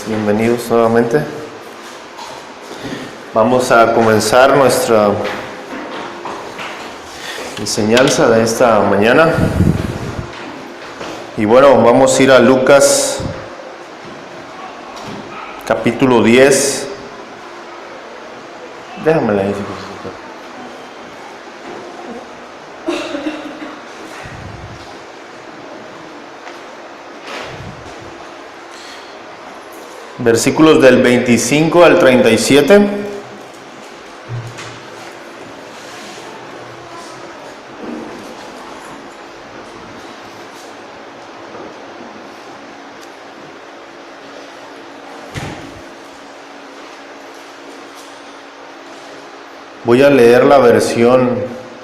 Bienvenidos nuevamente. Vamos a comenzar nuestra enseñanza de esta mañana. Y bueno, vamos a ir a Lucas capítulo 10. Déjamela ahí. Versículos del 25 al 37. Voy a leer la versión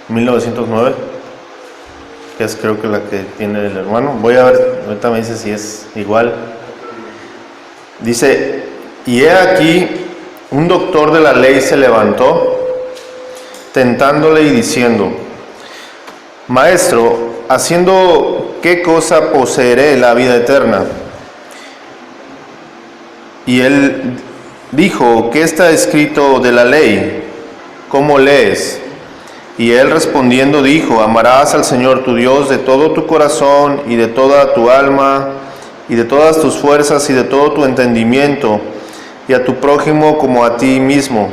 1909, que es creo que la que tiene el hermano. Voy a ver, ahorita me dice si es igual. Dice: y he aquí, un doctor de la ley se levantó, tentándole y diciendo: Maestro, ¿haciendo qué cosa poseeré la vida eterna? Y él dijo: ¿qué está escrito de la ley? ¿Cómo lees? Y él respondiendo dijo: amarás al Señor tu Dios de todo tu corazón y de toda tu alma y de todas tus fuerzas y de todo tu entendimiento, y a tu prójimo como a ti mismo.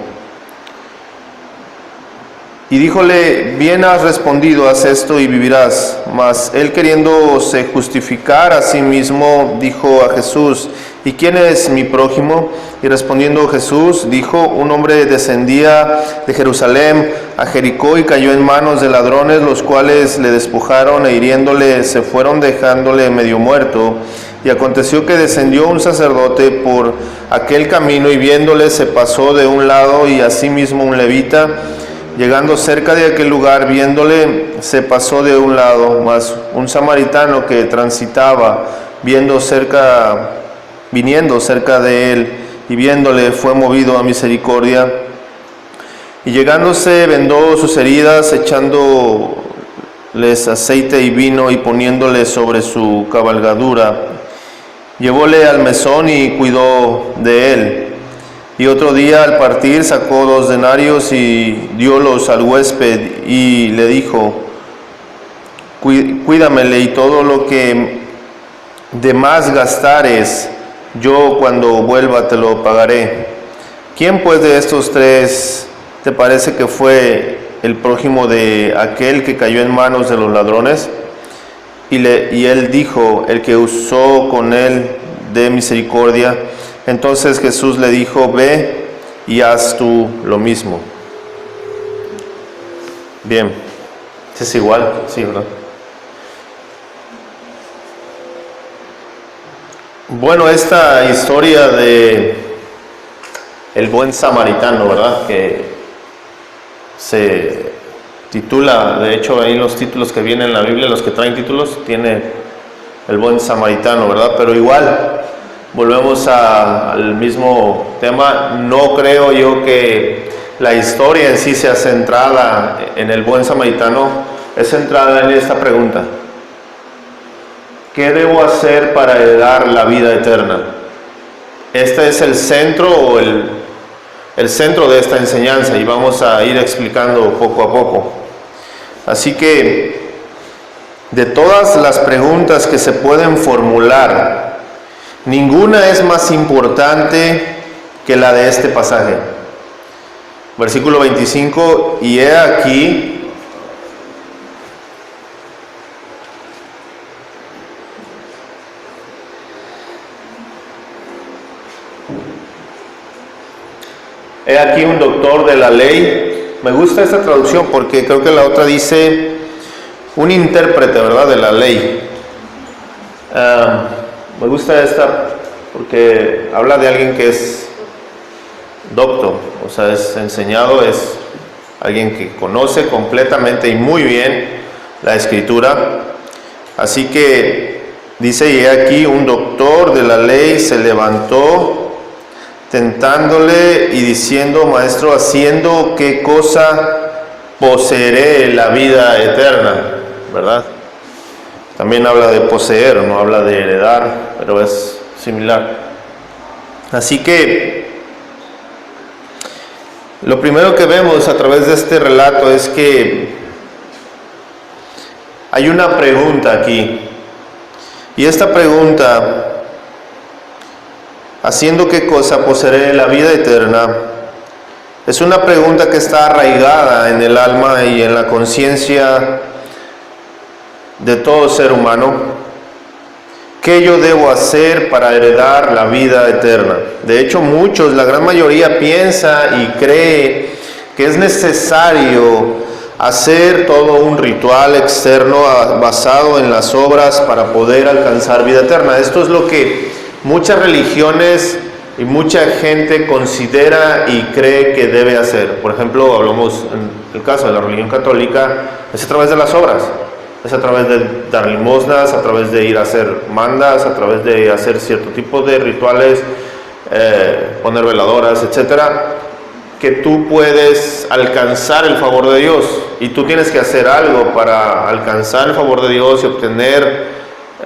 Y díjole: bien has respondido, haz esto y vivirás. Mas él, queriéndose justificar a sí mismo, dijo a Jesús: ¿y quién es mi prójimo? Y respondiendo Jesús dijo: un hombre descendía de Jerusalén a Jericó y cayó en manos de ladrones, los cuales le despojaron e hiriéndole se fueron, dejándole medio muerto. Y aconteció que descendió un sacerdote por aquel camino y viéndole se pasó de un lado, y asimismo un levita, llegando cerca de aquel lugar, viéndole se pasó de un lado. Mas un samaritano que transitaba, viniendo cerca de él y viéndole, fue movido a misericordia, y llegándose vendó sus heridas, echándoles aceite y vino y poniéndole sobre su cabalgadura, llevóle al mesón y cuidó de él. Y otro día al partir sacó 2 denarios y diólos al huésped y le dijo: cuídamele, y todo lo que de más gastares, yo cuando vuelva te lo pagaré. ¿Quién pues de estos 3 te parece que fue el prójimo de aquel que cayó en manos de los ladrones? Y él dijo: el que usó con él de misericordia. Entonces Jesús le dijo: ve y haz tú lo mismo. Bien, es igual, sí, ¿verdad? Bueno, esta historia de el buen samaritano, ¿verdad? Que se titula, de hecho ahí los títulos que vienen en la Biblia, los que traen títulos, tiene el buen samaritano, ¿verdad? Pero igual, volvemos al mismo tema. No creo yo que la historia en sí sea centrada en el buen samaritano, es centrada en esta pregunta: ¿qué debo hacer para heredar la vida eterna? Este es el centro o el centro de esta enseñanza, y vamos a ir explicando poco a poco. Así que, de todas las preguntas que se pueden formular, ninguna es más importante que la de este pasaje. Versículo 25: y he aquí, un doctor de la ley. Me gusta esta traducción porque creo que la otra dice un intérprete, ¿verdad?, de la ley. Me gusta esta porque habla de alguien que es docto, o sea, es enseñado, es alguien que conoce completamente y muy bien la escritura. Así que dice: y aquí un doctor de la ley se levantó, tentándole y diciendo: maestro, ¿haciendo qué cosa poseeré la vida eterna? ¿Verdad? También habla de poseer, no habla de heredar, pero es similar. Así que lo primero que vemos a través de este relato es que hay una pregunta aquí. Y esta pregunta, ¿haciendo qué cosa poseeré la vida eterna?, es una pregunta que está arraigada en el alma y en la conciencia de todo ser humano. ¿Qué yo debo hacer para heredar la vida eterna? De hecho, muchos, la gran mayoría, piensa y cree que es necesario hacer todo un ritual externo basado en las obras para poder alcanzar vida eterna. Esto es lo que muchas religiones y mucha gente considera y cree que debe hacer. Por ejemplo, hablamos en el caso de la religión católica, es a través de las obras. Es a través de dar limosnas, a través de ir a hacer mandas, a través de hacer cierto tipo de rituales, poner veladoras, etcétera, que tú puedes alcanzar el favor de Dios. Y tú tienes que hacer algo para alcanzar el favor de Dios y obtener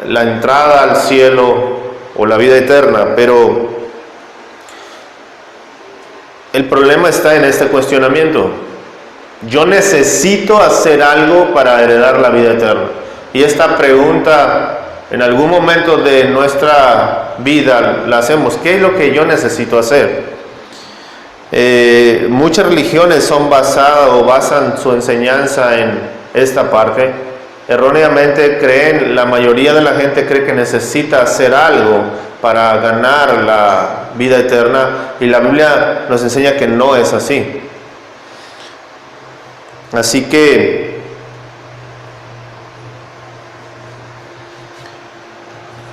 la entrada al cielo o la vida eterna. Pero el problema está en este cuestionamiento. Yo necesito hacer algo para heredar la vida eterna. Y esta pregunta en algún momento de nuestra vida la hacemos. ¿Qué es lo que yo necesito hacer? Muchas religiones son basadas o basan su enseñanza en esta parte. Erróneamente creen, la mayoría de la gente cree que necesita hacer algo para ganar la vida eterna, y la Biblia nos enseña que no es así. Así que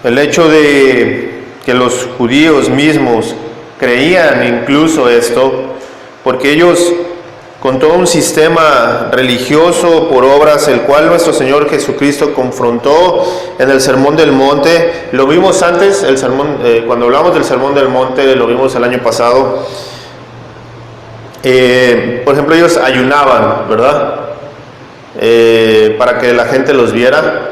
el hecho de que los judíos mismos creían incluso esto, porque ellos, con todo un sistema religioso por obras, el cual nuestro Señor Jesucristo confrontó en el Sermón del Monte, lo vimos antes, el sermón, cuando hablamos del Sermón del Monte, lo vimos el año pasado. Por ejemplo, ellos ayunaban, ¿verdad? Para que la gente los viera.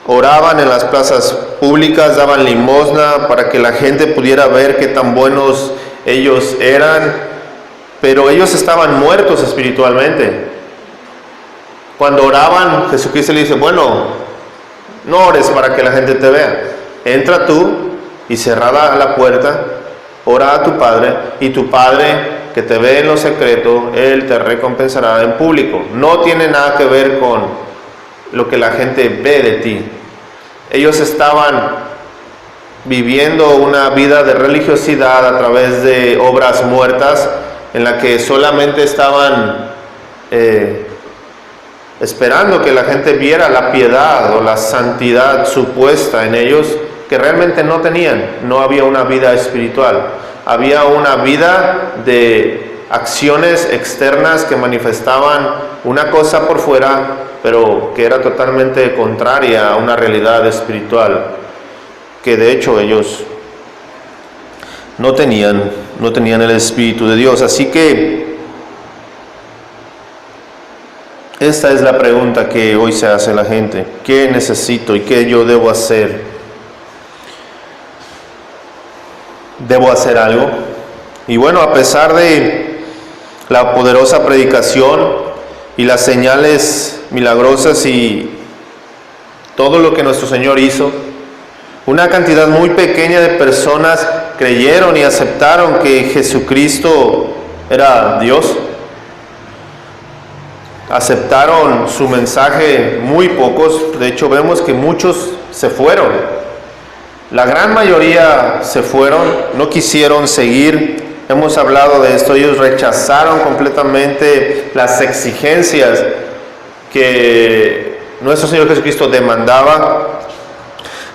Oraban en las plazas públicas, daban limosna para que la gente pudiera ver qué tan buenos ellos eran, pero ellos estaban muertos espiritualmente. Cuando oraban, Jesucristo le dice: bueno, no ores para que la gente te vea, entra tú y cerrada la puerta, ora a tu Padre, y tu Padre que te ve en lo secreto, Él te recompensará en público. No tiene nada que ver con lo que la gente ve de ti. Ellos estaban viviendo una vida de religiosidad a través de obras muertas, en la que solamente estaban esperando que la gente viera la piedad o la santidad supuesta en ellos, que realmente no tenían. No había una vida espiritual, había una vida de acciones externas que manifestaban una cosa por fuera, pero que era totalmente contraria a una realidad espiritual, que de hecho ellos no tenían el Espíritu de Dios. Así que esta es la pregunta que hoy se hace la gente: ¿qué necesito y qué yo debo hacer? ¿Debo hacer algo? Y bueno, a pesar de la poderosa predicación y las señales milagrosas y todo lo que nuestro Señor hizo, una cantidad muy pequeña de personas creyeron y aceptaron que Jesucristo era Dios. Aceptaron su mensaje muy pocos. De hecho, vemos que muchos se fueron. La gran mayoría se fueron, no quisieron seguir. Hemos hablado de esto. Ellos rechazaron completamente las exigencias que nuestro Señor Jesucristo demandaba.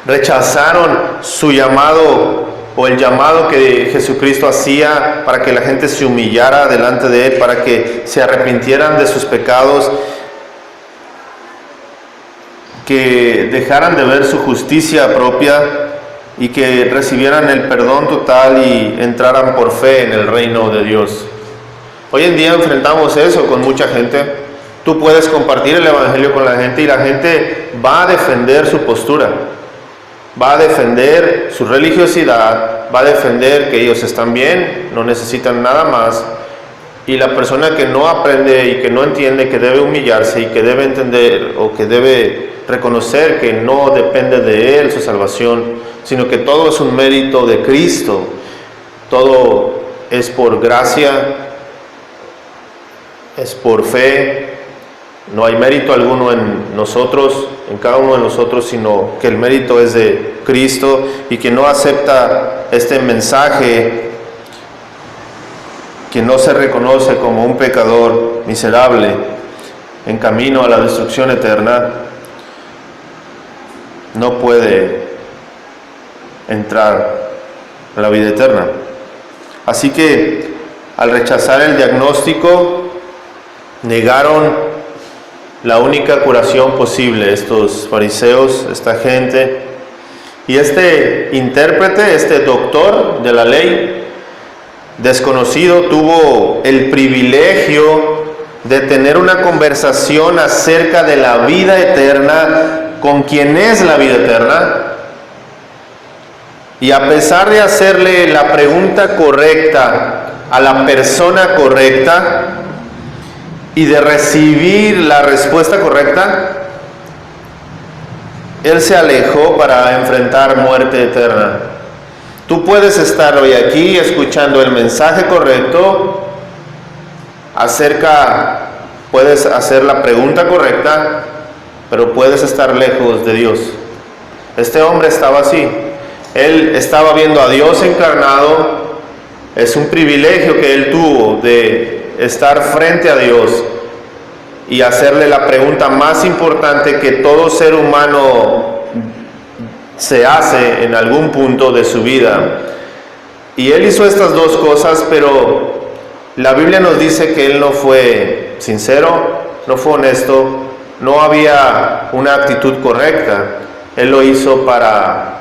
Rechazaron su llamado, o el llamado que Jesucristo hacía para que la gente se humillara delante de Él, para que se arrepintieran de sus pecados, que dejaran de ver su justicia propia y que recibieran el perdón total y entraran por fe en el reino de Dios. Hoy en día enfrentamos eso con mucha gente. Tú puedes compartir el evangelio con la gente y la gente va a defender su postura. va a defender su religiosidad, va a defender que ellos están bien, no necesitan nada más. Y la persona que no aprende y que no entiende que debe humillarse y que debe entender o que debe reconocer que no depende de él su salvación, sino que todo es un mérito de Cristo, todo es por gracia, es por fe, no hay mérito alguno en nosotros, en cada uno de nosotros, sino que el mérito es de Cristo, y quien no acepta este mensaje, quien no se reconoce como un pecador miserable en camino a la destrucción eterna, no puede entrar a la vida eterna. Así que al rechazar el diagnóstico, negaron la única curación posible estos fariseos, esta gente. Y este intérprete, este doctor de la ley, desconocido, tuvo el privilegio de tener una conversación acerca de la vida eterna con quien es la vida eterna. Y a pesar de hacerle la pregunta correcta a la persona correcta y de recibir la respuesta correcta, él se alejó para enfrentar muerte eterna. Tú puedes estar hoy aquí escuchando el mensaje correcto puedes hacer la pregunta correcta, pero puedes estar lejos de Dios. Este hombre estaba así. Él estaba viendo a Dios encarnado. Es un privilegio que él tuvo de estar frente a Dios y hacerle la pregunta más importante que todo ser humano se hace en algún punto de su vida. Y él hizo estas dos cosas, pero la Biblia nos dice que él no fue sincero, no fue honesto, no había una actitud correcta. Él lo hizo para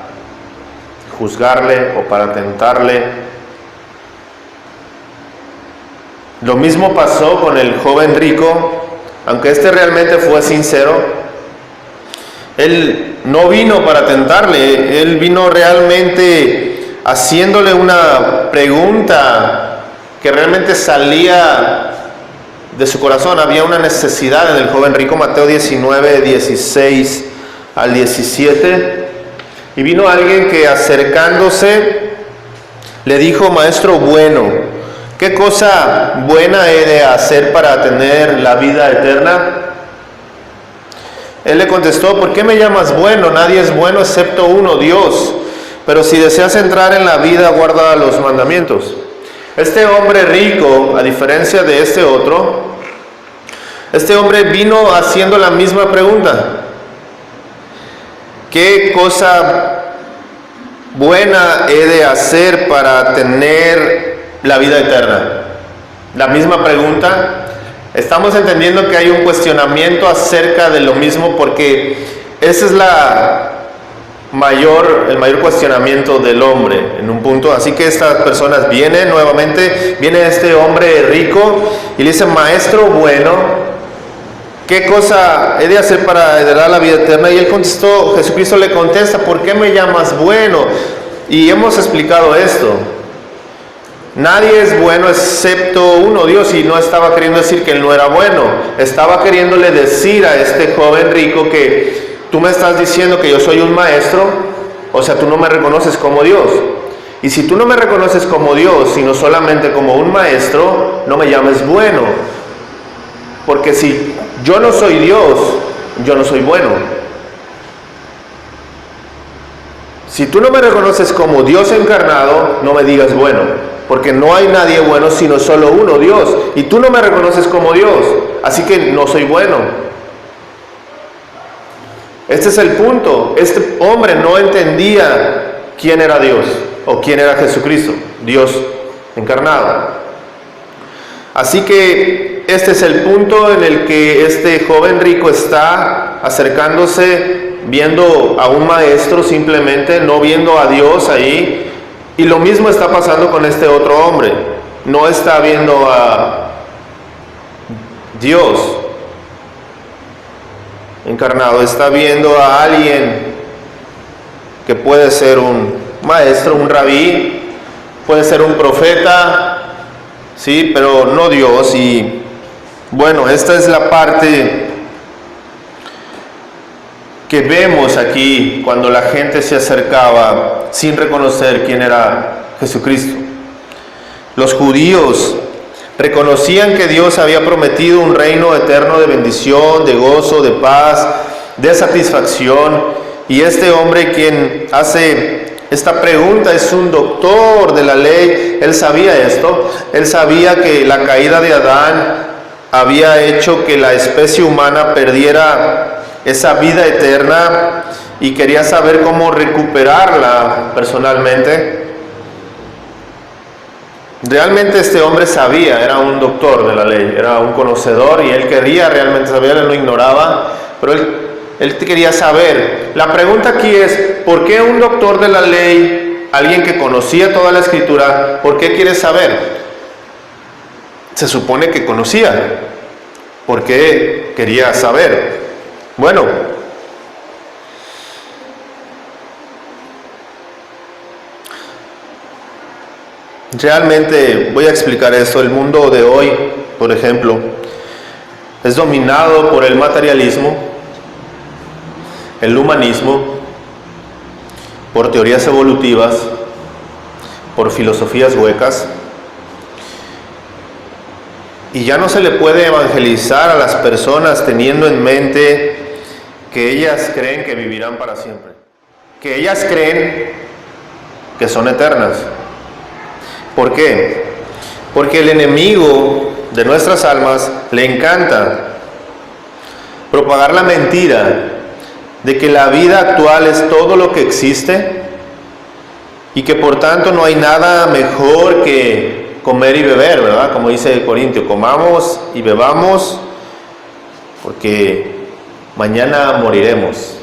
juzgarle o para tentarle. Lo mismo pasó con el joven rico. Aunque este realmente fue sincero, él no vino para tentarle, él vino realmente haciéndole una pregunta que realmente salía de su corazón. Había una necesidad en el joven rico, Mateo 19, 16 al 17. Y vino alguien que, acercándose, le dijo: Maestro bueno, ¿qué cosa buena he de hacer para tener la vida eterna? Él le contestó: ¿por qué me llamas bueno? Nadie es bueno excepto uno, Dios. Pero si deseas entrar en la vida, guarda los mandamientos. Este hombre rico, a diferencia de este otro, este hombre vino haciendo la misma pregunta: ¿qué cosa buena he de hacer para tener la vida eterna? La misma pregunta. Estamos entendiendo que hay un cuestionamiento acerca de lo mismo, porque ese es el mayor cuestionamiento del hombre en un punto. Así que estas personas viene este hombre rico y le dice: Maestro bueno, ¿qué cosa he de hacer para heredar la vida eterna? Y él contestó, Jesucristo le contesta: ¿por qué me llamas bueno? Y hemos explicado esto. Nadie es bueno excepto uno, Dios. Y no estaba queriendo decir que él no era bueno. Estaba queriéndole decir a este joven rico que tú me estás diciendo que yo soy un maestro, o sea, tú no me reconoces como Dios. Y si tú no me reconoces como Dios, sino solamente como un maestro, no me llames bueno. Porque si yo no soy Dios, yo no soy bueno. Si tú no me reconoces como Dios encarnado, no me digas bueno. Porque no hay nadie bueno sino solo uno, Dios. Y tú no me reconoces como Dios, así que no soy bueno. Este es el punto. Este hombre no entendía quién era Dios o quién era Jesucristo, Dios encarnado. Así que este es el punto en el que este joven rico está acercándose, viendo a un maestro simplemente, no viendo a Dios ahí. Y lo mismo está pasando con este otro hombre. No está viendo a Dios encarnado, está viendo a alguien que puede ser un maestro, un rabí, puede ser un profeta, sí, pero no Dios. Y bueno, esta es la parte que vemos aquí cuando la gente se acercaba sin reconocer quién era Jesucristo. Los judíos reconocían que Dios había prometido un reino eterno de bendición, de gozo, de paz, de satisfacción, y este hombre quien hace esta pregunta es un doctor de la ley. Él sabía esto, él sabía que la caída de Adán había hecho que la especie humana perdiera esa vida eterna y quería saber cómo recuperarla personalmente. Realmente este hombre sabía, era un doctor de la ley, era un conocedor y él quería realmente saber, él no ignoraba, pero él quería saber. La pregunta aquí es, ¿por qué un doctor de la ley, alguien que conocía toda la escritura, por qué quiere saber? Se supone que conocía. ¿Por qué quería saber? Bueno, realmente voy a explicar esto. El mundo de hoy, por ejemplo, es dominado por el materialismo, el humanismo, por teorías evolutivas, por filosofías huecas. Y ya no se le puede evangelizar a las personas teniendo en mente que ellas creen que vivirán para siempre, que ellas creen que son eternas. ¿Por qué? Porque el enemigo de nuestras almas le encanta propagar la mentira de que la vida actual es todo lo que existe y que por tanto no hay nada mejor que comer y beber, ¿verdad? Como dice Corintio, comamos y bebamos porque mañana moriremos.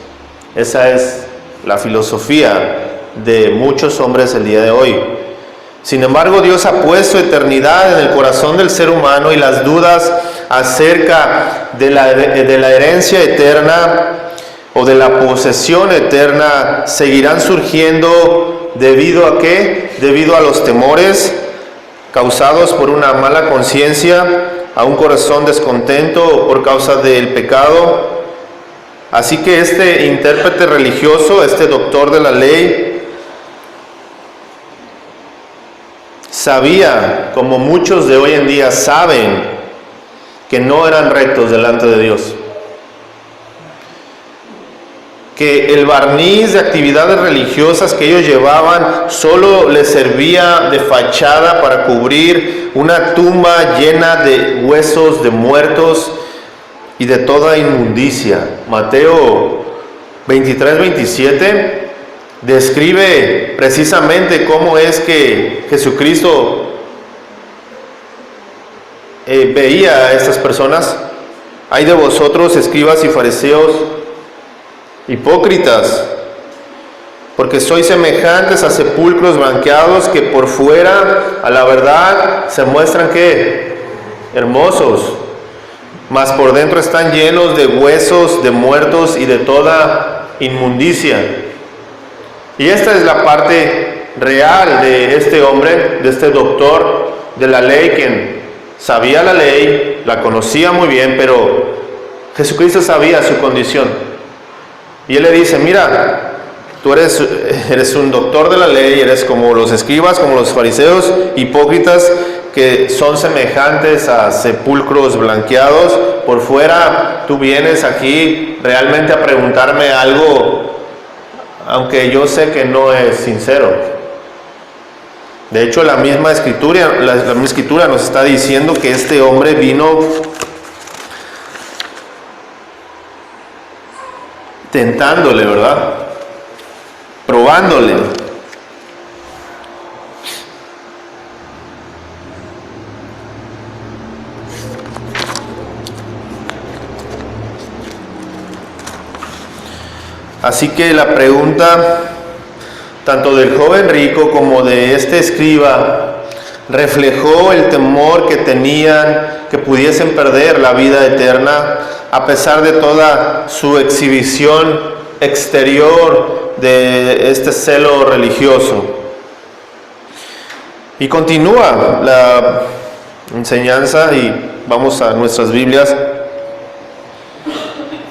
Esa es la filosofía de muchos hombres el día de hoy. Sin embargo, Dios ha puesto eternidad en el corazón del ser humano y las dudas acerca de la herencia eterna o de la posesión eterna seguirán surgiendo. ¿Debido a qué? Debido a los temores causados por una mala conciencia, a un corazón descontento o por causa del pecado. Así que este intérprete religioso, este doctor de la ley, sabía, como muchos de hoy en día saben, que no eran rectos delante de Dios. Que el barniz de actividades religiosas que ellos llevaban solo les servía de fachada para cubrir una tumba llena de huesos de muertos y de toda inmundicia. Mateo 23-27 describe precisamente cómo es que Jesucristo veía a estas personas. Hay de vosotros, escribas y fariseos, hipócritas, porque sois semejantes a sepulcros blanqueados que por fuera, a la verdad, se muestran ¿qué? Hermosos, mas por dentro están llenos de huesos, de muertos y de toda inmundicia. Y esta es la parte real de este hombre, de este doctor de la ley, quien sabía la ley, la conocía muy bien, pero Jesucristo sabía su condición. Y él le dice, mira, tú eres un doctor de la ley, eres como los escribas, como los fariseos, hipócritas, que son semejantes a sepulcros blanqueados. Por fuera, tú vienes aquí realmente a preguntarme algo, aunque yo sé que no es sincero. De hecho, la misma escritura nos está diciendo que este hombre vino tentándole, ¿verdad? Probándole. Así que la pregunta, tanto del joven rico como de este escriba, reflejó el temor que tenían que pudiesen perder la vida eterna, a pesar de toda su exhibición exterior de este celo religioso. Y continúa la enseñanza y vamos a nuestras Biblias.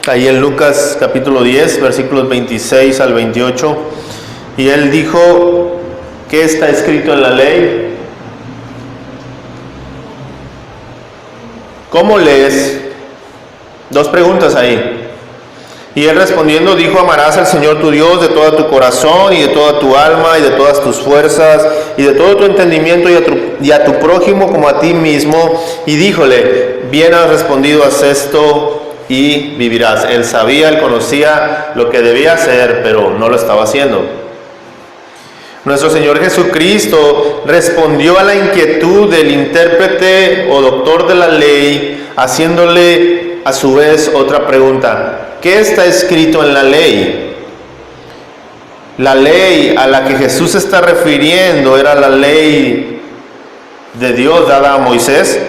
Ahí en Lucas capítulo 10, versículos 26 al 28. Y él dijo, ¿qué está escrito en la ley? ¿Cómo lees? Dos preguntas ahí. Y él respondiendo dijo, amarás al Señor tu Dios de todo tu corazón y de toda tu alma y de todas tus fuerzas y de todo tu entendimiento y a tu prójimo como a ti mismo. Y díjole, bien has respondido, haz esto y vivirás. Él sabía, él conocía lo que debía hacer, pero no lo estaba haciendo. Nuestro Señor Jesucristo respondió a la inquietud del intérprete o doctor de la ley, haciéndole a su vez otra pregunta. ¿Qué está escrito en la ley? La ley a la que Jesús se está refiriendo era la ley de Dios dada a Moisés,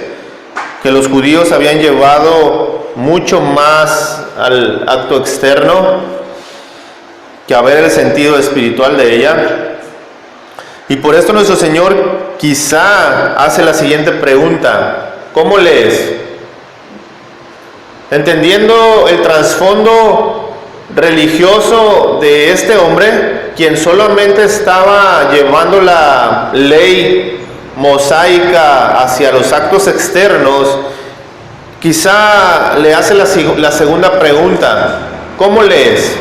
que los judíos habían llevado mucho más al acto externo que a ver el sentido espiritual de ella. Y por esto nuestro Señor quizá hace la siguiente pregunta: ¿cómo lees? Entendiendo el trasfondo religioso de este hombre, quien solamente estaba llevando la ley mosaica hacia los actos externos, quizá le hace la segunda pregunta: ¿cómo lees?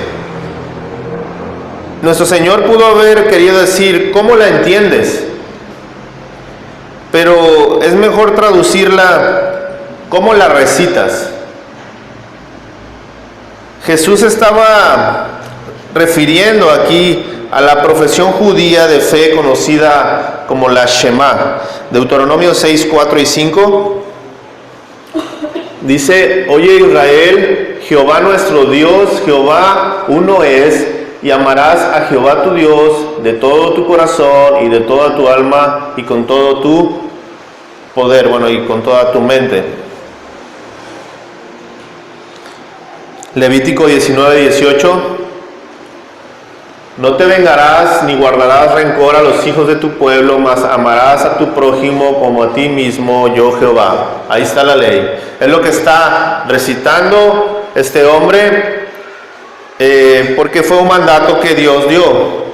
Nuestro Señor pudo haber querido decir, ¿cómo la entiendes? Pero es mejor traducirla, ¿cómo la recitas? Jesús estaba refiriendo aquí a la profesión judía de fe conocida como la Shema. Deuteronomio 6, 4 y 5 dice, oye Israel, Jehová nuestro Dios, Jehová uno es, y amarás a Jehová tu Dios de todo tu corazón y de toda tu alma y con todo tu poder, y con toda tu mente. Levítico 19, 18. No te vengarás ni guardarás rencor a los hijos de tu pueblo, mas amarás a tu prójimo como a ti mismo, yo Jehová. Ahí está la ley. Es lo que está recitando este hombre, porque fue un mandato que Dios dio,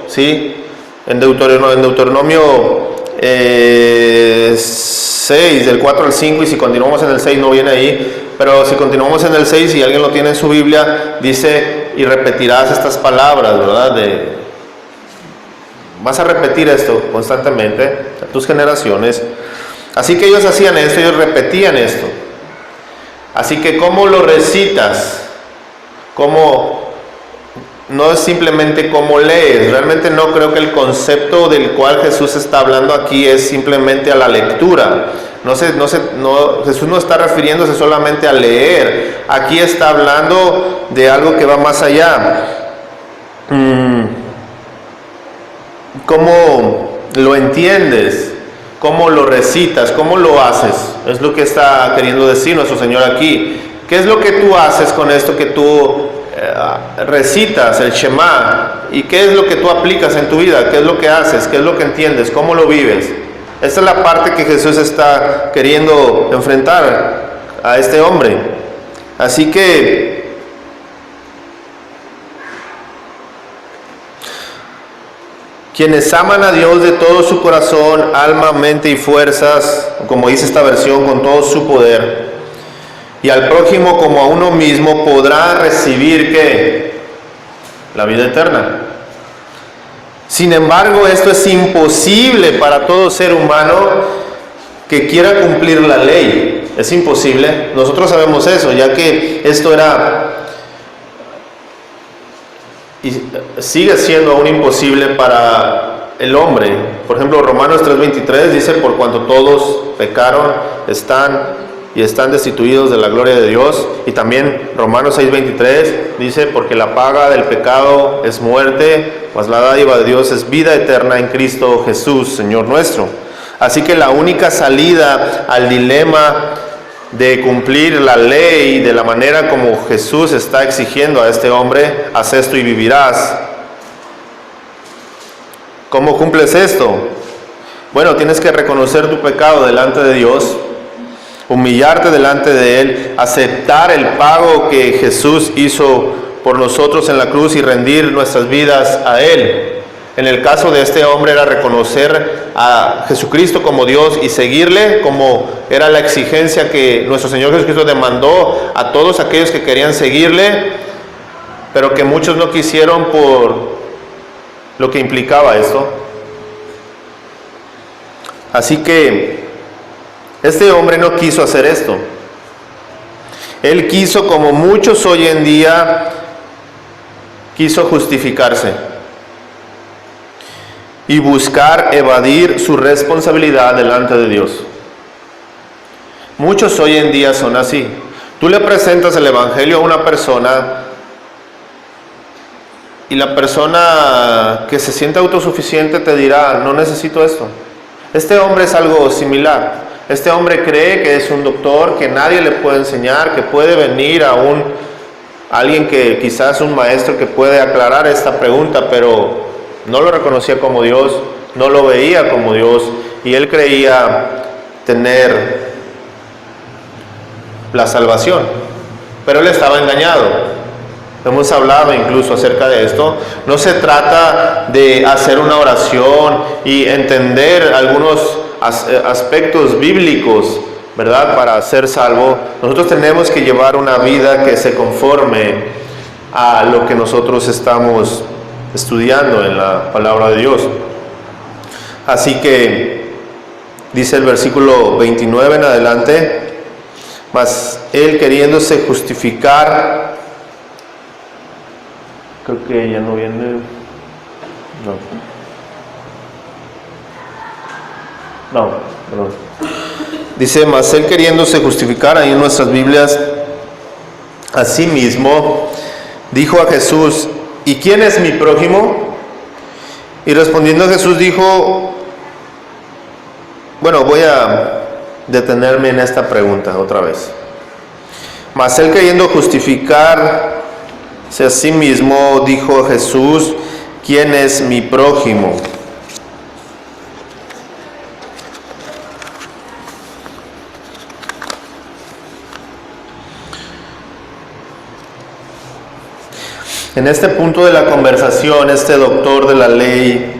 ¿sí? En Deuteronomio 6, del 4 al 5, y si continuamos en el 6 no viene ahí, pero si continuamos en el 6, si alguien lo tiene en su Biblia, dice, y repetirás estas palabras, ¿verdad? Vas a repetir esto constantemente a tus generaciones. Así que ellos hacían esto, ellos repetían esto. Así que, ¿cómo lo recitas? No es simplemente cómo lees. Realmente no creo que el concepto del cual Jesús está hablando aquí es simplemente a la lectura. Jesús no está refiriéndose solamente a leer. Aquí está hablando de algo que va más allá. ¿Cómo lo entiendes? ¿Cómo lo recitas? ¿Cómo lo haces? Es lo que está queriendo decir nuestro Señor aquí. ¿Qué es lo que tú haces con esto que tú recitas, el Shema? ¿Y qué es lo que tú aplicas en tu vida? ¿Qué es lo que haces? ¿Qué es lo que entiendes? ¿Cómo lo vives? Esta es la parte que Jesús está queriendo enfrentar a este hombre. Así que quienes aman a Dios de todo su corazón, alma, mente y fuerzas, como dice esta versión, con todo su poder, y al prójimo como a uno mismo, podrá recibir ¿qué? La vida eterna. Sin embargo, esto es imposible para todo ser humano que quiera cumplir la ley. Es imposible. Nosotros sabemos eso, ya que esto era y sigue siendo aún imposible para el hombre. Por ejemplo, Romanos 3:23 dice, por cuanto todos pecaron, están destituidos de la gloria de Dios. Y también Romanos 6:23 dice, porque la paga del pecado es muerte, mas la dádiva de Dios es vida eterna en Cristo Jesús, Señor nuestro. Así que la única salida al dilema de cumplir la ley de la manera como Jesús está exigiendo a este hombre: haz esto y vivirás. ¿Cómo cumples esto? Bueno, tienes que reconocer tu pecado delante de Dios, humillarte delante de Él, aceptar el pago que Jesús hizo por nosotros en la cruz y rendir nuestras vidas a Él. En el caso de este hombre era reconocer a Jesucristo como Dios y seguirle, como era la exigencia que nuestro Señor Jesucristo demandó a todos aquellos que querían seguirle, pero que muchos no quisieron por lo que implicaba esto. Así que este hombre no quiso hacer esto. Él quiso, como muchos hoy en día, quiso justificarse y buscar evadir su responsabilidad delante de Dios. Muchos hoy en día son así. Tú le presentas el Evangelio a una persona y la persona que se siente autosuficiente te dirá: no necesito esto. Este hombre es algo similar. Este hombre cree que es un doctor, que nadie le puede enseñar, que puede venir a alguien que quizás un maestro que puede aclarar esta pregunta, pero no lo reconocía como Dios, no lo veía como Dios, y él creía tener la salvación, pero él estaba engañado. Hemos hablado incluso acerca de esto. No se trata de hacer una oración y entender algunos aspectos bíblicos, ¿verdad?, para ser salvo. Nosotros tenemos que llevar una vida que se conforme a lo que nosotros estamos estudiando en la palabra de Dios. Así que dice el versículo 29 en adelante: mas él, queriéndose justificar, creo que ya no viene, perdón. Dice: mas él, queriéndose justificar, ahí en nuestras Biblias, a sí mismo, dijo a Jesús: ¿y quién es mi prójimo? Y respondiendo Jesús dijo, bueno, voy a detenerme en esta pregunta otra vez. Mas él, queriendo justificarse a sí mismo, dijo a Jesús: ¿quién es mi prójimo? En este punto de la conversación, este doctor de la ley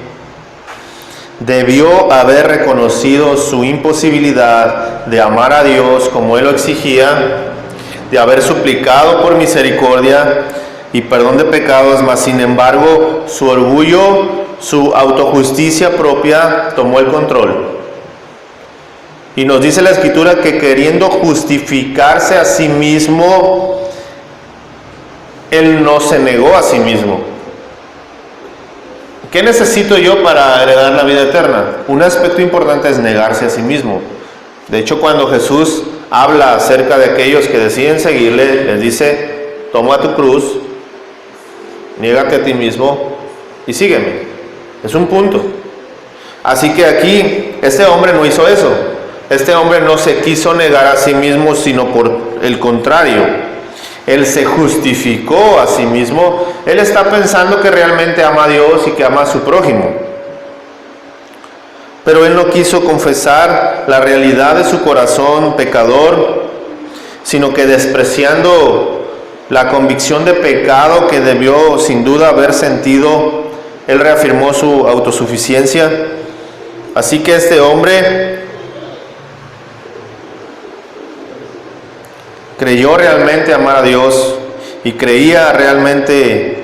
debió haber reconocido su imposibilidad de amar a Dios como Él lo exigía, de haber suplicado por misericordia y perdón de pecados, mas sin embargo su orgullo, su autojusticia propia tomó el control. Y nos dice la Escritura que, queriendo justificarse a sí mismo, Él no se negó a sí mismo. ¿Qué necesito yo para heredar la vida eterna? Un aspecto importante es negarse a sí mismo. De hecho, cuando Jesús habla acerca de aquellos que deciden seguirle, les dice: toma tu cruz, niégate a ti mismo y sígueme. Es un punto. Así que aquí, este hombre no hizo eso. Este hombre no se quiso negar a sí mismo, sino por el contrario. Él se justificó a sí mismo. Él está pensando que realmente ama a Dios y que ama a su prójimo. Pero él no quiso confesar la realidad de su corazón pecador, sino que, despreciando la convicción de pecado que debió sin duda haber sentido, él reafirmó su autosuficiencia. Así que este hombre creyó realmente amar a Dios y creía realmente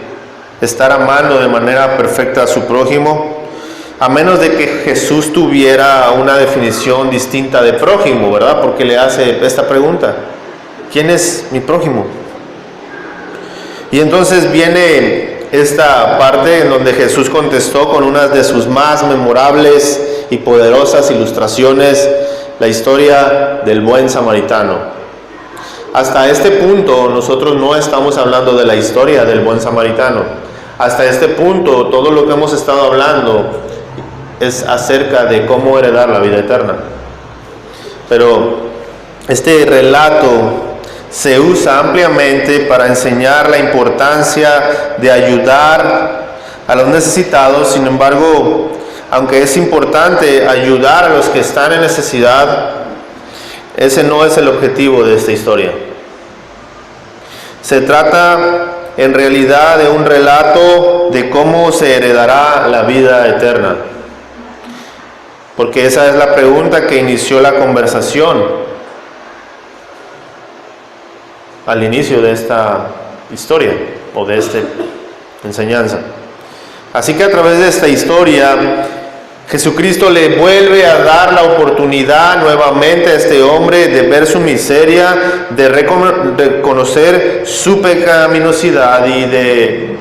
estar amando de manera perfecta a su prójimo, a menos de que Jesús tuviera una definición distinta de prójimo, ¿verdad? Porque le hace esta pregunta: ¿quién es mi prójimo? Y entonces viene esta parte en donde Jesús contestó con una de sus más memorables y poderosas ilustraciones, la historia del buen samaritano. Hasta este punto nosotros no estamos hablando de la historia del buen samaritano. Hasta este punto todo lo que hemos estado hablando es acerca de cómo heredar la vida eterna. Pero Este relato se usa ampliamente para enseñar la importancia de ayudar a los necesitados. Sin embargo, aunque es importante ayudar a los que están en necesidad, ese no es el objetivo de esta historia. Se trata en realidad de un relato de cómo se heredará la vida eterna, porque esa es la pregunta que inició la conversación al inicio de esta historia o de esta enseñanza. Así que a través de esta historia, Jesucristo le vuelve a dar la oportunidad nuevamente a este hombre de ver su miseria, de reconocer su pecaminosidad y de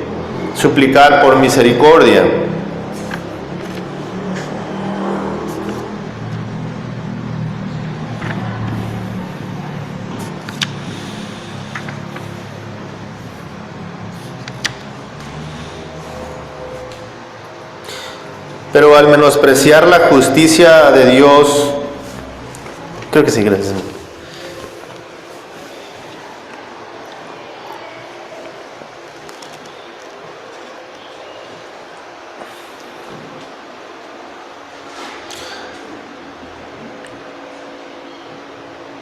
suplicar por misericordia. Pero al menospreciar la justicia de Dios, creo que sí, gracias.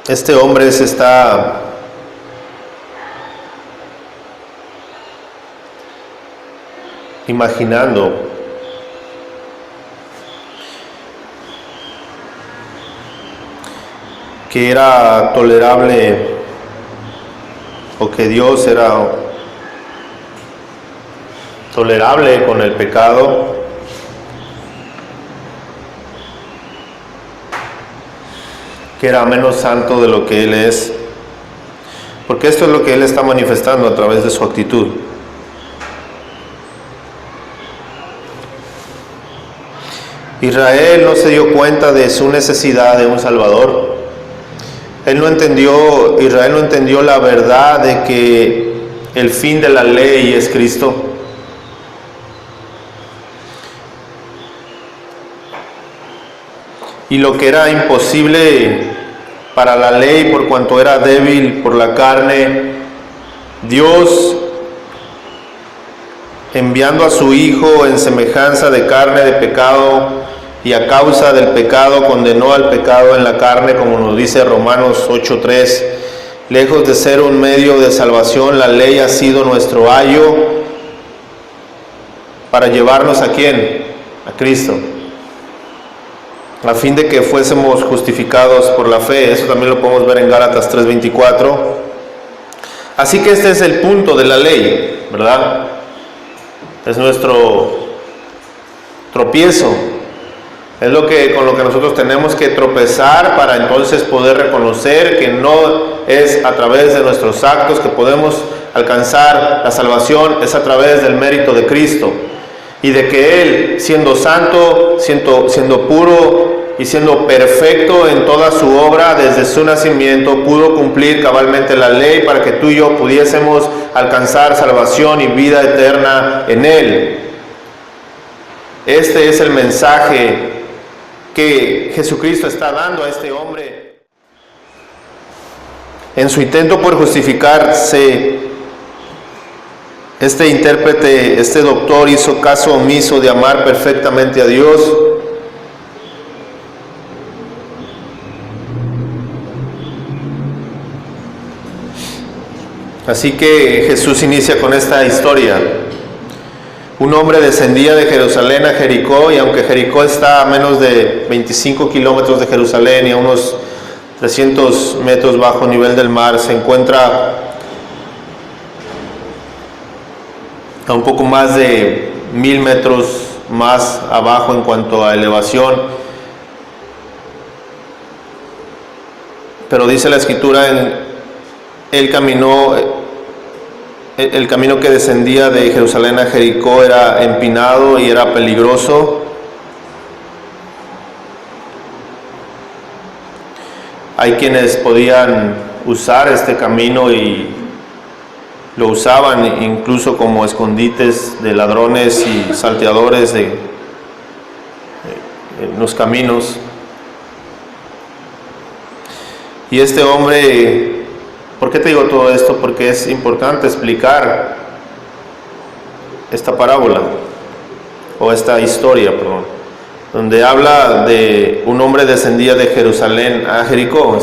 Este hombre se está imaginando que era tolerable o que Dios era tolerable con el pecado, que era menos santo de lo que Él es, porque esto es lo que Él está manifestando a través de su actitud. Israel no se dio cuenta de su necesidad de un Salvador. Israel no entendió la verdad de que el fin de la ley es Cristo. Y lo que era imposible para la ley por cuanto era débil por la carne, Dios, enviando a su Hijo en semejanza de carne de pecado, y a causa del pecado condenó al pecado en la carne, como nos dice Romanos 8:3. Lejos de ser un medio de salvación, la ley ha sido nuestro ayo para llevarnos ¿a quién? A Cristo, a fin de que fuésemos justificados por la fe. Eso también lo podemos ver en Gálatas 3:24. Así que este es el punto de la ley, ¿verdad? Es nuestro tropiezo. Es con lo que nosotros tenemos que tropezar para entonces poder reconocer que no es a través de nuestros actos que podemos alcanzar la salvación, es a través del mérito de Cristo. Y de que Él, siendo santo, siendo puro y siendo perfecto en toda su obra desde su nacimiento, pudo cumplir cabalmente la ley para que tú y yo pudiésemos alcanzar salvación y vida eterna en Él. Este es el mensaje que Jesucristo está dando a este hombre. En su intento por justificarse, este intérprete, este doctor hizo caso omiso de amar perfectamente a Dios. Así que Jesús inicia con esta historia. Un hombre descendía de Jerusalén a Jericó, y aunque Jericó está a menos de 25 kilómetros de Jerusalén y a unos 300 metros bajo nivel del mar, se encuentra a un poco más de 1000 metros más abajo en cuanto a elevación. Pero dice la Escritura, el camino que descendía de Jerusalén a Jericó era empinado y era peligroso. Hay quienes podían usar este camino y lo usaban incluso como escondites de ladrones y salteadores en los caminos. Y este hombre, ¿por qué te digo todo esto? Porque es importante explicar esta parábola, o esta historia, perdón, donde habla de un hombre descendía de Jerusalén a Jericó.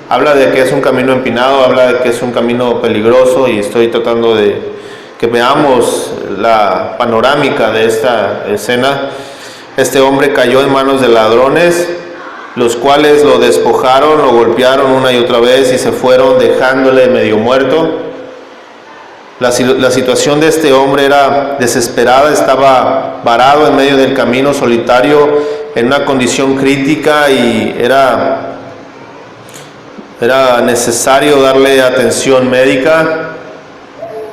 Habla de que es un camino empinado, habla de que es un camino peligroso, y estoy tratando de que veamos la panorámica de esta escena. Este hombre cayó en manos de ladrones, los cuales lo despojaron, lo golpearon una y otra vez y se fueron dejándole medio muerto. La situación de este hombre era desesperada, estaba varado en medio del camino solitario en una condición crítica, y era necesario darle atención médica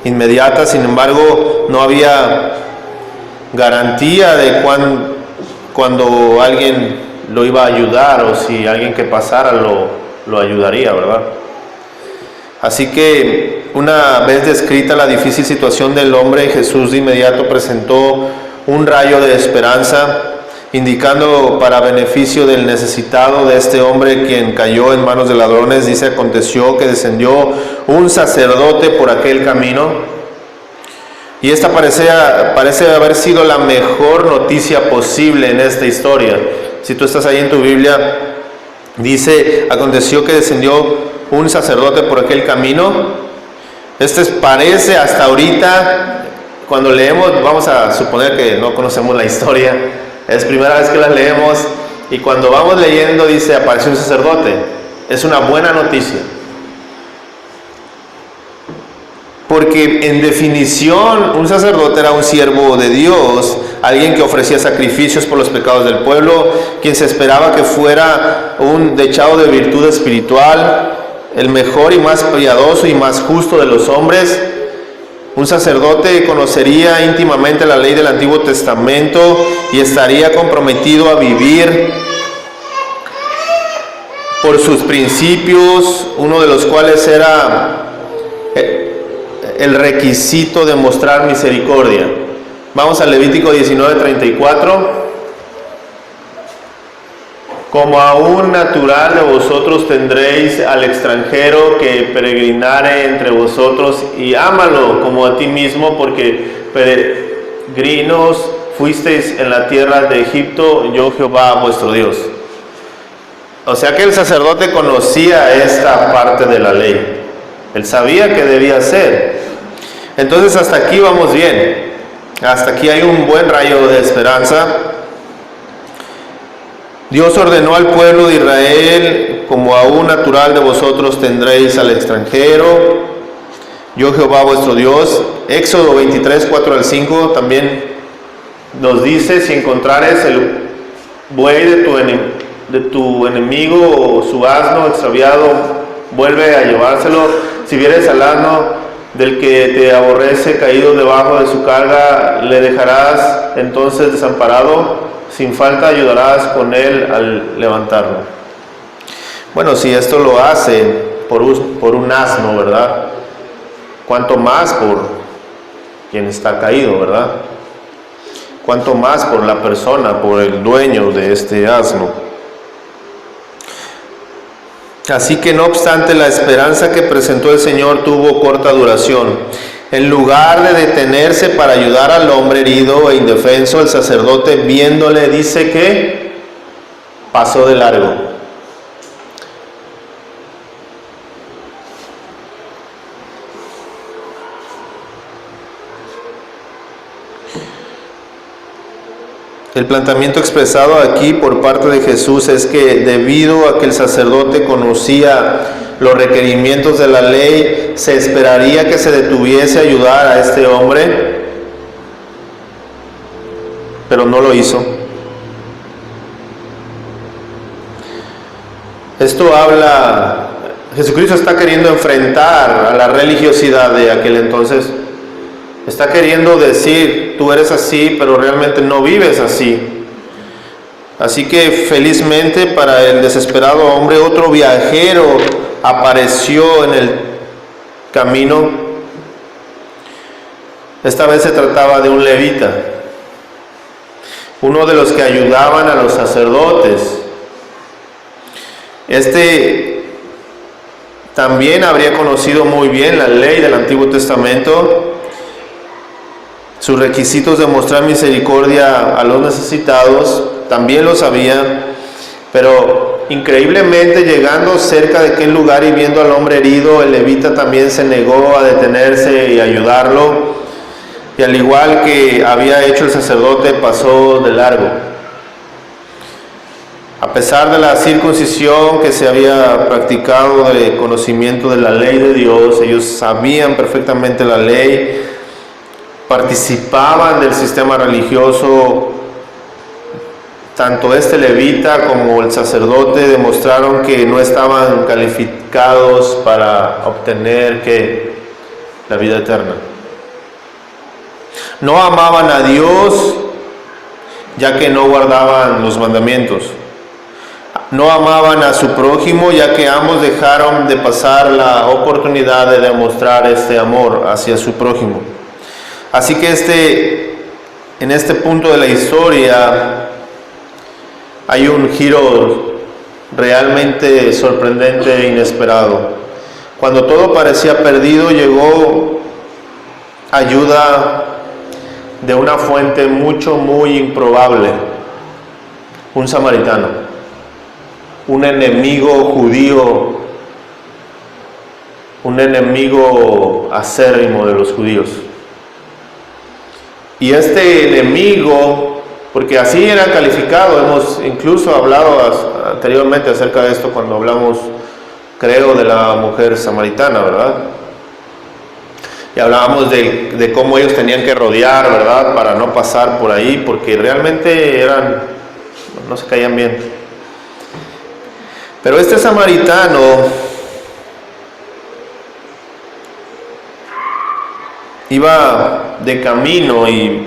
inmediata. Sin embargo, no había garantía de cuando alguien lo iba a ayudar, o si alguien que pasara lo ayudaría, ¿verdad? Así que, una vez descrita la difícil situación del hombre, Jesús de inmediato presentó un rayo de esperanza, indicando para beneficio del necesitado de este hombre, quien cayó en manos de ladrones. Dice: aconteció que descendió un sacerdote por aquel camino. Y esta parece haber sido la mejor noticia posible en esta historia. Si tú estás ahí en tu Biblia, dice: aconteció que descendió un sacerdote por aquel camino. Parece hasta ahorita, cuando leemos, vamos a suponer que no conocemos la historia, es primera vez que la leemos, y cuando vamos leyendo dice: apareció un sacerdote. Es una buena noticia, porque en definición un sacerdote era un siervo de Dios, alguien que ofrecía sacrificios por los pecados del pueblo, quien se esperaba que fuera un dechado de virtud espiritual, el mejor y más piadoso y más justo de los hombres. Un sacerdote conocería íntimamente la ley del Antiguo Testamento y estaría comprometido a vivir por sus principios, uno de los cuales era el requisito de mostrar misericordia. Vamos a Levítico 19:34. Como a un natural de vosotros tendréis al extranjero que peregrinare entre vosotros, y ámalo como a ti mismo, porque peregrinos fuisteis en la tierra de Egipto, yo Jehová vuestro Dios. O sea que el sacerdote conocía esta parte de la ley. Él sabía que debía hacer. Entonces hasta aquí vamos bien. Hasta aquí hay un buen rayo de esperanza. Dios ordenó al pueblo de Israel: como a un natural de vosotros tendréis al extranjero, yo Jehová vuestro Dios. Éxodo 23, 4 al 5 también nos dice: si encontrares el buey de tu enemigo o su asno extraviado, vuelve a llevárselo. Si vieres al asno del que te aborrece caído debajo de su carga, le dejarás entonces desamparado. Sin falta ayudarás con él al levantarlo. Bueno, si esto lo hace por un asno, ¿verdad? Cuánto más por quien está caído, ¿verdad? Cuánto más por la persona, por el dueño de este asno. Así que, no obstante, la esperanza que presentó el Señor tuvo corta duración. En lugar de detenerse para ayudar al hombre herido e indefenso, el sacerdote, viéndole, dice que pasó de largo. El planteamiento expresado aquí por parte de Jesús es que, debido a que el sacerdote conocía los requerimientos de la ley, se esperaría que se detuviese a ayudar a este hombre, pero no lo hizo. Esto habla, Jesucristo está queriendo enfrentar a la religiosidad de aquel entonces. Está queriendo decir: tú eres así, pero realmente no vives así. Así que, felizmente para el desesperado hombre, otro viajero apareció en el camino. Esta vez se trataba de un levita, uno de los que ayudaban a los sacerdotes. Este También habría conocido muy bien la ley del Antiguo Testamento, sus requisitos de mostrar misericordia a los necesitados, también lo sabía, pero increíblemente llegando cerca de aquel lugar y viendo al hombre herido, el levita también se negó a detenerse y ayudarlo, y al igual que había hecho el sacerdote, pasó de largo. A pesar de la circuncisión que se había practicado de conocimiento de la ley de Dios, ellos sabían perfectamente la ley, participaban del sistema religioso. Tanto este levita como el sacerdote demostraron que no estaban calificados para obtener la vida eterna. No amaban a Dios, ya que no guardaban los mandamientos. No amaban a su prójimo, ya que ambos dejaron de pasar la oportunidad de demostrar este amor hacia su prójimo. Así que en este punto de la historia hay un giro realmente sorprendente e inesperado. Cuando todo parecía perdido, llegó ayuda de una fuente muy improbable, un samaritano, un enemigo judío, un enemigo acérrimo de los judíos. Y este enemigo, porque así era calificado, hemos incluso hablado anteriormente acerca de esto cuando hablamos, creo, de la mujer samaritana, ¿verdad? Y hablábamos de cómo ellos tenían que rodear, ¿verdad?, para no pasar por ahí, porque realmente no se caían bien. Pero este samaritano iba de camino y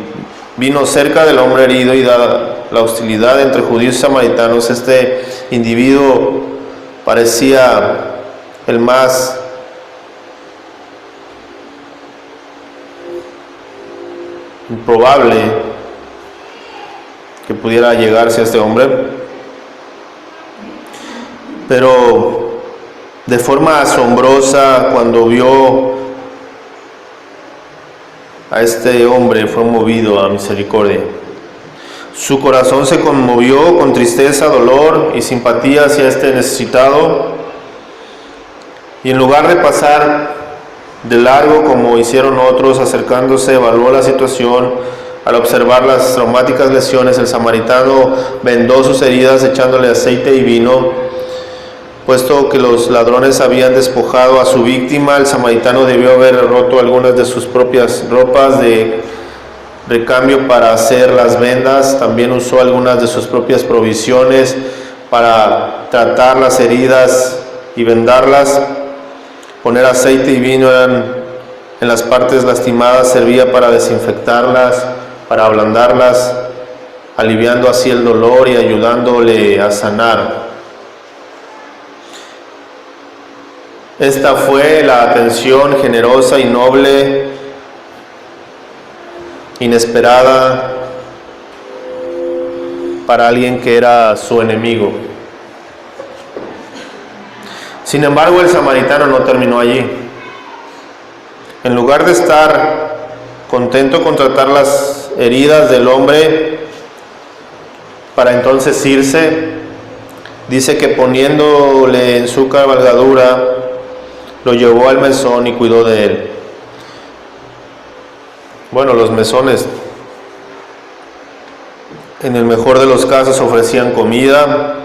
vino cerca del hombre herido, y dada la hostilidad entre judíos y samaritanos, este individuo parecía el más improbable que pudiera llegarse a este hombre, pero de forma asombrosa, cuando vio a este hombre, fue movido a misericordia. Su corazón se conmovió con tristeza, dolor y simpatía hacia este necesitado, y en lugar de pasar de largo como hicieron otros, acercándose, evaluó la situación. Al observar las traumáticas lesiones, el samaritano vendó sus heridas echándole aceite y vino. Puesto que los ladrones habían despojado a su víctima, el samaritano debió haber roto algunas de sus propias ropas de recambio para hacer las vendas. También usó algunas de sus propias provisiones para tratar las heridas y vendarlas. Poner aceite y vino en las partes lastimadas servía para desinfectarlas, para ablandarlas, aliviando así el dolor y ayudándole a sanar. Esta fue la atención generosa y noble, inesperada, para alguien que era su enemigo. Sin embargo, el samaritano no terminó allí. En lugar de estar contento con tratar las heridas del hombre para entonces irse, dice que poniéndole en su cabalgadura, lo llevó al mesón y cuidó de él. Bueno, los mesones, en el mejor de los casos, ofrecían comida,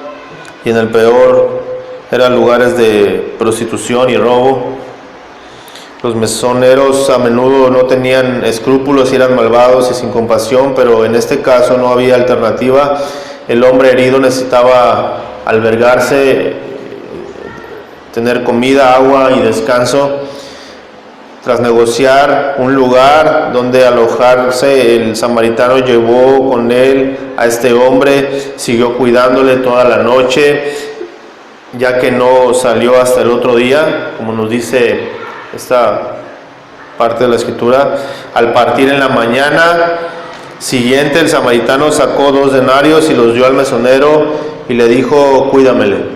y en el peor eran lugares de prostitución y robo. Los mesoneros a menudo no tenían escrúpulos y eran malvados y sin compasión, pero en este caso no había alternativa. El hombre herido necesitaba albergarse, tener comida, agua y descanso. Tras negociar un lugar donde alojarse, el samaritano llevó con él a este hombre, siguió cuidándole toda la noche, ya que no salió hasta el otro día, como nos dice esta parte de la escritura. Al partir en la mañana siguiente, el samaritano sacó 2 denarios y los dio al mesonero y le dijo: cuídamele.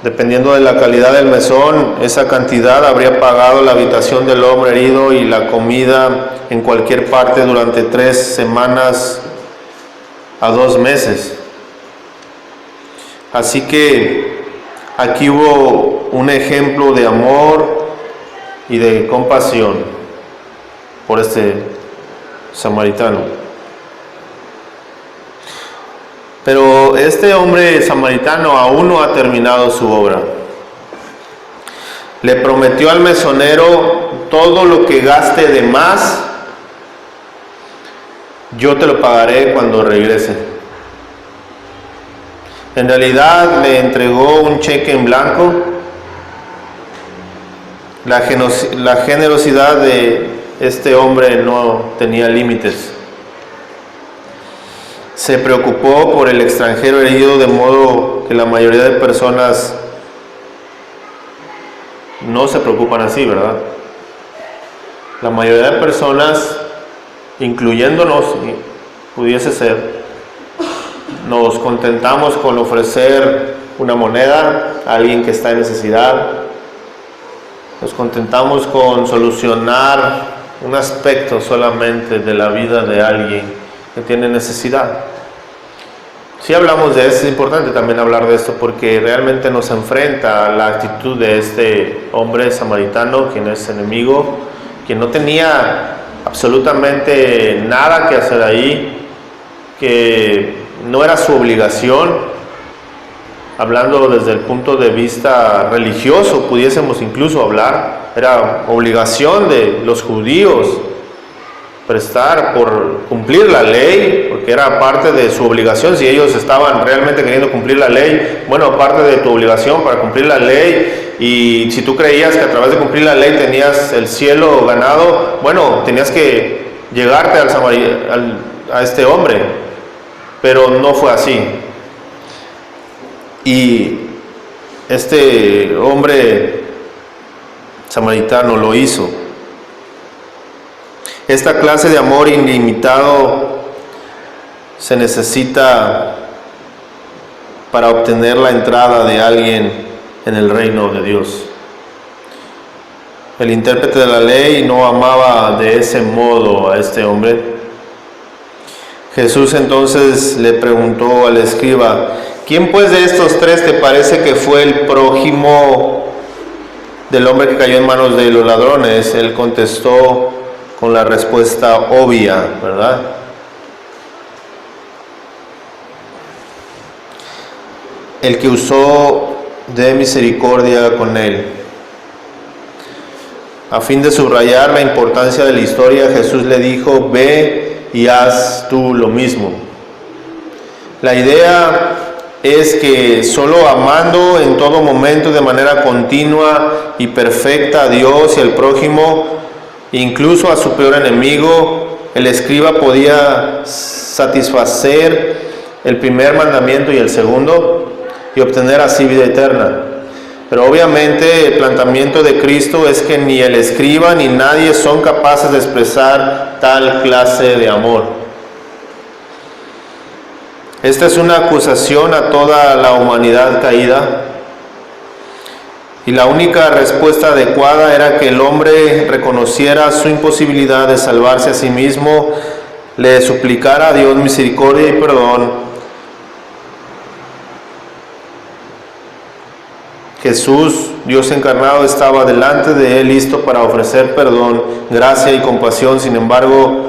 Dependiendo de la calidad del mesón, esa cantidad habría pagado la habitación del hombre herido y la comida en cualquier parte durante 3 semanas a 2 meses. Así que aquí hubo un ejemplo de amor y de compasión por este samaritano. Pero este hombre samaritano aún no ha terminado su obra. Le prometió al mesonero: todo lo que gaste de más, yo te lo pagaré cuando regrese. En realidad le entregó un cheque en blanco. La generosidad de este hombre no tenía límites. Se preocupó por el extranjero herido, de modo que la mayoría de personas no se preocupan así, ¿verdad? La mayoría de personas, incluyéndonos, pudiese ser, nos contentamos con ofrecer una moneda a alguien que está en necesidad. Nos contentamos con solucionar un aspecto solamente de la vida de alguien que tiene necesidad. Si hablamos de esto, es importante también hablar de esto porque realmente nos enfrenta a la actitud de este hombre samaritano, quien es enemigo, quien no tenía absolutamente nada que hacer ahí, que no era su obligación. Hablando desde el punto de vista religioso, pudiésemos incluso hablar, era obligación de los judíos prestar por cumplir la ley, porque era parte de su obligación. Si ellos estaban realmente queriendo cumplir la ley, bueno, parte de tu obligación para cumplir la ley, y si tú creías que a través de cumplir la ley tenías el cielo ganado, bueno, tenías que llegarte a este hombre, pero no fue así. Y este hombre samaritano lo hizo. Esta clase de amor ilimitado se necesita para obtener la entrada de alguien en el reino de Dios. El intérprete de la ley no amaba de ese modo a este hombre. Jesús entonces le preguntó al escriba: ¿quién pues de estos 3 te parece que fue el prójimo del hombre que cayó en manos de los ladrones? Él contestó con la respuesta obvia, ¿verdad? El que usó de misericordia con él. A fin de subrayar la importancia de la historia, Jesús le dijo: ve y haz tú lo mismo. La idea es que solo amando en todo momento, de manera continua y perfecta, a Dios y al prójimo, incluso a su peor enemigo, el escriba podía satisfacer el primer mandamiento y el segundo, y obtener así vida eterna. Pero obviamente el planteamiento de Cristo es que ni el escriba ni nadie son capaces de expresar tal clase de amor. Esta es una acusación a toda la humanidad caída, y la única respuesta adecuada era que el hombre reconociera su imposibilidad de salvarse a sí mismo, le suplicara a Dios misericordia y perdón. Jesús, Dios encarnado, estaba delante de él, listo para ofrecer perdón, gracia y compasión. Sin embargo,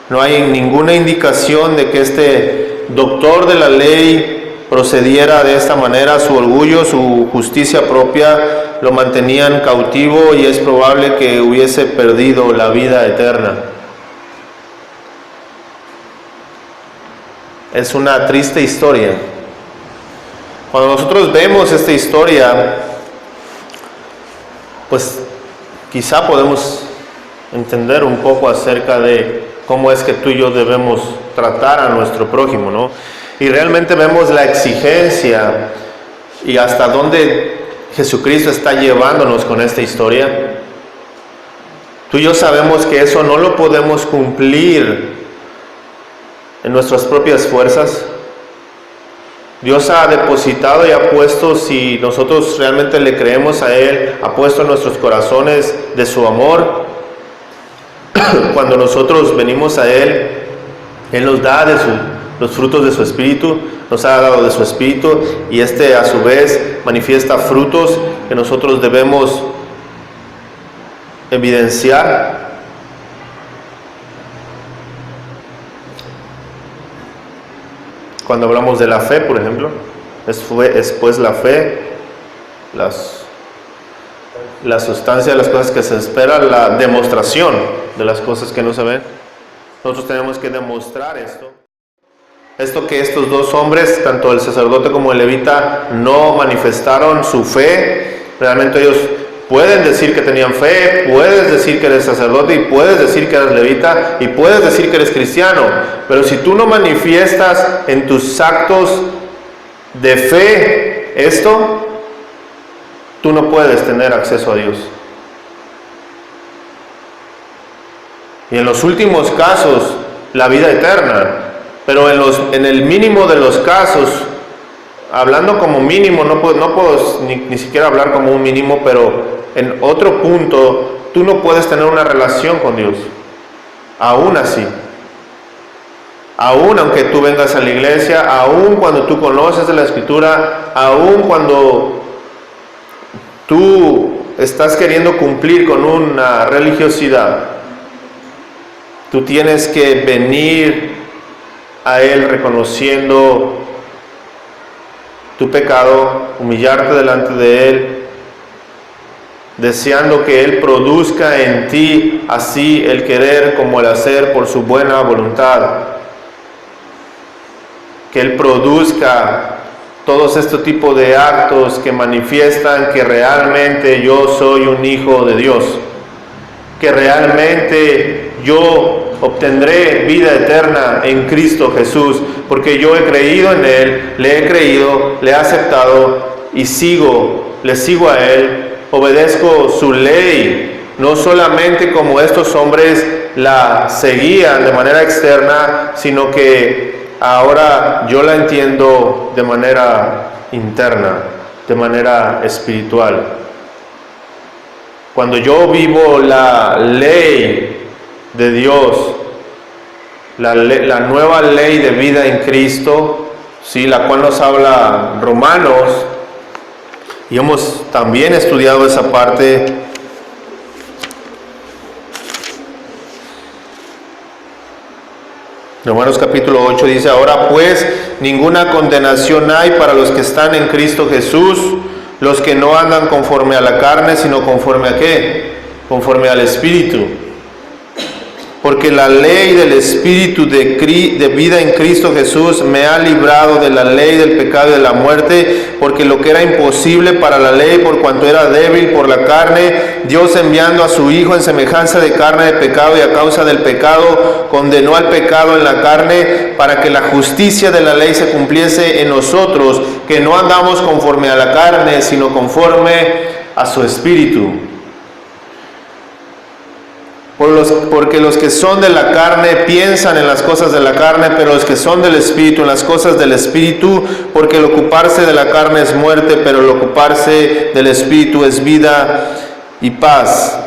no hay ninguna indicación de que este doctor de la ley procediera de esta manera. Su orgullo, su justicia propia lo mantenían cautivo, y es probable que hubiese perdido la vida eterna. Es una triste historia. Cuando nosotros vemos esta historia, pues quizá podemos entender un poco acerca de cómo es que tú y yo debemos tratar a nuestro prójimo, ¿no? Y realmente vemos la exigencia y hasta dónde Jesucristo está llevándonos con esta historia. Tú y yo sabemos que eso no lo podemos cumplir en nuestras propias fuerzas. Dios ha depositado y ha puesto, si nosotros realmente le creemos a Él, ha puesto en nuestros corazones de su amor. Cuando nosotros venimos a Él, Él nos da los frutos de su Espíritu, nos ha dado de su Espíritu, y este a su vez manifiesta frutos que nosotros debemos evidenciar. Cuando hablamos de la fe, por ejemplo, es pues la fe, la sustancia de las cosas que se esperan, la demostración de las cosas que no se ven. Nosotros tenemos que demostrar esto. Esto que estos dos hombres, tanto el sacerdote como el levita, no manifestaron su fe. Realmente ellos pueden decir que tenían fe, puedes decir que eres sacerdote y puedes decir que eres levita y puedes decir que eres cristiano, pero si tú no manifiestas en tus actos de fe esto, tú no puedes tener acceso a Dios. Y en los últimos casos, la vida eterna, pero en el mínimo de los casos, hablando como mínimo, no puedo ni siquiera hablar como un mínimo, pero en otro punto, tú no puedes tener una relación con Dios. Aún así. Aún aunque tú vengas a la iglesia, aún cuando tú conoces de la Escritura, aún cuando tú estás queriendo cumplir con una religiosidad, tú tienes que venir a Él reconociendo tu pecado, humillarte delante de Él, deseando que Él produzca en ti así el querer como el hacer por su buena voluntad. Que Él produzca todos estos tipos de actos que manifiestan que realmente yo soy un hijo de Dios. Que realmente yo obtendré vida eterna en Cristo Jesús, porque yo he creído en Él, le he creído, le he aceptado y le sigo a Él. Obedezco su ley, no solamente como estos hombres la seguían de manera externa, sino que ahora yo la entiendo de manera interna, de manera espiritual. Cuando yo vivo la ley de Dios, la nueva ley de vida en Cristo, ¿sí?, la cual nos habla Romanos, y hemos también estudiado esa parte. Romanos capítulo 8 dice: ahora pues ninguna condenación hay para los que están en Cristo Jesús, los que no andan conforme a la carne, sino conforme a ¿qué? Conforme al Espíritu. Porque la ley del Espíritu de vida en Cristo Jesús me ha librado de la ley del pecado y de la muerte, porque lo que era imposible para la ley, por cuanto era débil por la carne, Dios, enviando a su Hijo en semejanza de carne de pecado y a causa del pecado, condenó al pecado en la carne, para que la justicia de la ley se cumpliese en nosotros, que no andamos conforme a la carne, sino conforme a su Espíritu. Porque los que son de la carne piensan en las cosas de la carne, pero los que son del Espíritu en las cosas del Espíritu, porque el ocuparse de la carne es muerte, pero el ocuparse del Espíritu es vida y paz.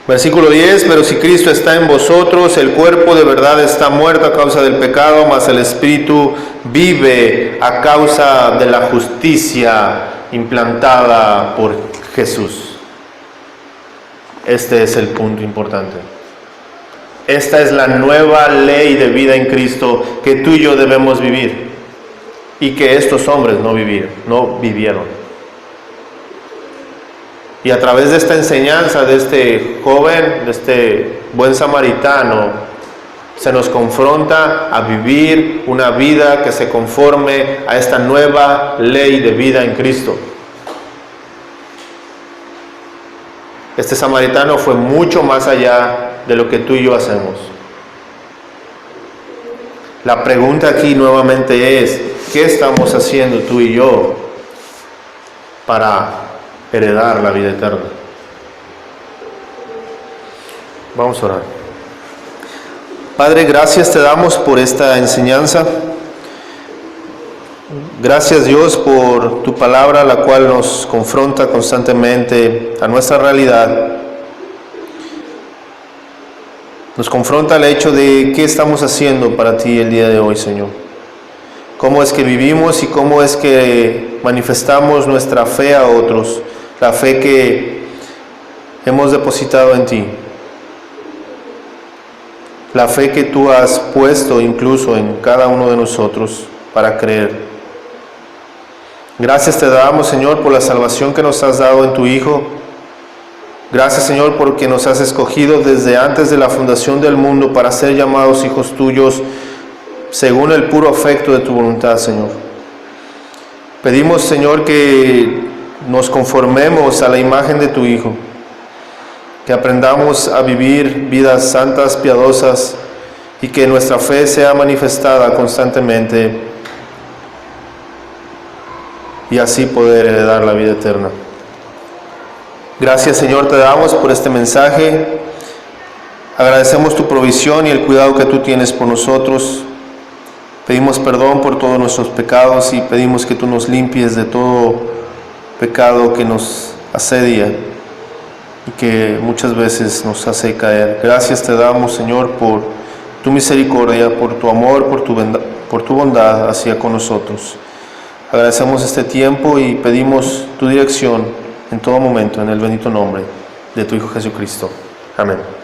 Versículo 10: pero si Cristo está en vosotros, el cuerpo de verdad está muerto a causa del pecado, mas el Espíritu vive a causa de la justicia implantada por Jesús. Este es el punto importante. Esta es la nueva ley de vida en Cristo que tú y yo debemos vivir, y que estos hombres no vivieron. Y a través de esta enseñanza de este joven, de este buen samaritano, se nos confronta a vivir una vida que se conforme a esta nueva ley de vida en Cristo. Este samaritano fue mucho más allá de lo que tú y yo hacemos. La pregunta aquí nuevamente es: ¿qué estamos haciendo tú y yo para heredar la vida eterna? Vamos a orar. Padre, gracias te damos por esta enseñanza. Gracias, Dios, por tu palabra, la cual nos confronta constantemente a nuestra realidad. Nos confronta el hecho de qué estamos haciendo para ti el día de hoy, Señor. Cómo es que vivimos y cómo es que manifestamos nuestra fe a otros, la fe que hemos depositado en ti, la fe que tú has puesto incluso en cada uno de nosotros para creer. Gracias te damos, Señor, por la salvación que nos has dado en tu Hijo. Gracias, Señor, porque nos has escogido desde antes de la fundación del mundo para ser llamados hijos tuyos según el puro afecto de tu voluntad, Señor. Pedimos, Señor, que nos conformemos a la imagen de tu Hijo, que aprendamos a vivir vidas santas, piadosas, y que nuestra fe sea manifestada constantemente y así poder heredar la vida eterna. Gracias, Señor, te damos por este mensaje. Agradecemos tu provisión y el cuidado que tú tienes por nosotros. Pedimos perdón por todos nuestros pecados y pedimos que tú nos limpies de todo pecado que nos asedia y que muchas veces nos hace caer. Gracias te damos, Señor, por tu misericordia, por tu amor, por tu bondad hacia con nosotros. Agradecemos este tiempo y pedimos tu dirección en todo momento, en el bendito nombre de tu Hijo Jesucristo. Amén.